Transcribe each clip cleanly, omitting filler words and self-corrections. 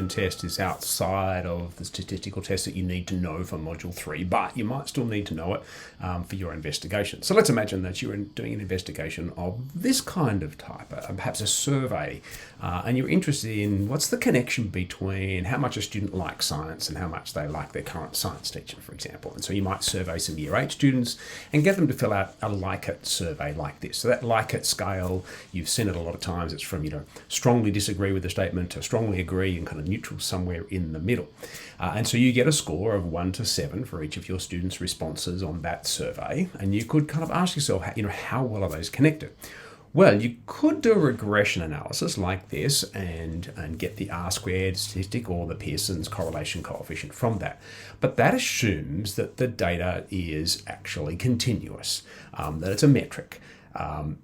test is outside of the statistical test that you need to know for Module 3, but you might still need to know it for your investigation. So let's imagine that you're doing an investigation of this kind of type, perhaps a survey, and you're interested in what's the connection between how much a student likes science and how much they like their current science teacher, for example. And so you might survey some Year 8 students and get them to fill out a Likert survey like this. So that Likert scale, you've seen it a lot of times, it's from, strongly disagree with the statement to strongly agree and kind of neutral somewhere in the middle. And so you get a score of 1 to 7 for each of your students' responses on that survey. And you could kind of ask yourself, how well are those connected? Well, you could do a regression analysis like this and get the R-squared statistic or the Pearson's correlation coefficient from that. But that assumes that the data is actually continuous, that it's a metric.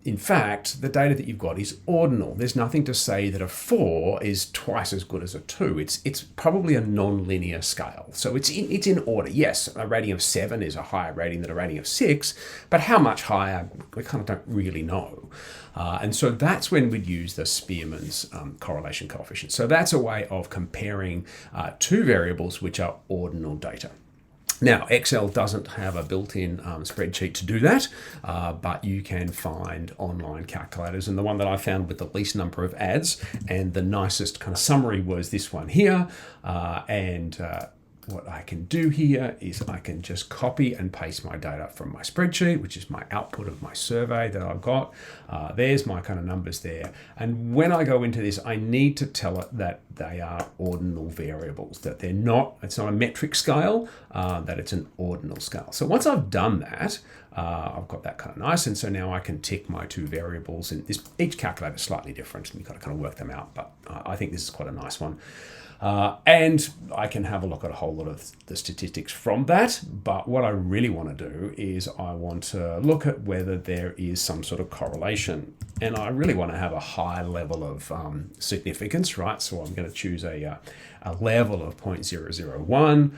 In fact, the data that you've got is ordinal. There's nothing to say that a 4 is twice as good as a 2. It's probably a non-linear scale. So it's in order. Yes, a rating of 7 is a higher rating than a rating of 6, but how much higher, we kind of don't really know. And so that's when we'd use the Spearman's correlation coefficient. So that's a way of comparing two variables which are ordinal data. Now, Excel doesn't have a built-in spreadsheet to do that, but you can find online calculators. And the one that I found with the least number of ads and the nicest kind of summary was this one here. What I can do here is I can just copy and paste my data from my spreadsheet, which is my output of my survey that I've got. There's my kind of numbers there. And when I go into this, I need to tell it that they are ordinal variables, that it's not a metric scale, that it's an ordinal scale. So once I've done that, I've got that kind of nice. And so now I can tick my two variables. And each calculator is slightly different, and you've got to kind of work them out. But I think this is quite a nice one. And I can have a look at a whole lot of the statistics from that. But what I really want to do is I want to look at whether there is some sort of correlation. And I really want to have a high level of significance, right? So I'm going to choose a level of 0.001,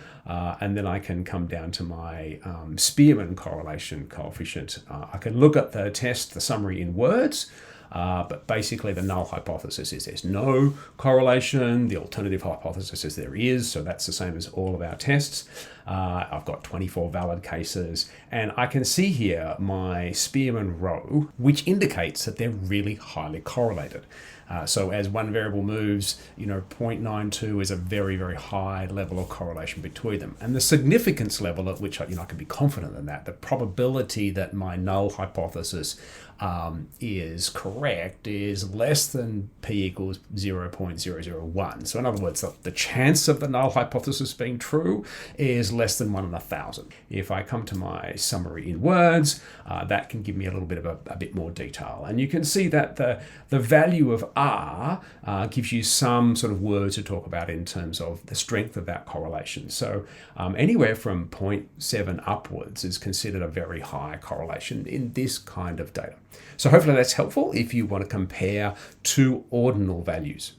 and then I can come down to my Spearman correlation coefficient. I can look at the test, the summary in words, but basically the null hypothesis is there's no correlation. The alternative hypothesis is there is, so that's the same as all of our tests. I've got 24 valid cases, and I can see here my Spearman row, which indicates that they're really highly correlated. So as one variable moves, 0.92 is a very, very high level of correlation between them. And the significance level at which I can be confident in that, the probability that my null hypothesis is correct is less than p equals 0.001. So in other words, the chance of the null hypothesis being true is less than 1 in 1,000. If I come to my summary in words, that can give me a little bit of a bit more detail. And you can see that the value of R gives you some sort of words to talk about in terms of the strength of that correlation. So anywhere from 0.7 upwards is considered a very high correlation in this kind of data. So hopefully that's helpful if you want to compare two ordinal values.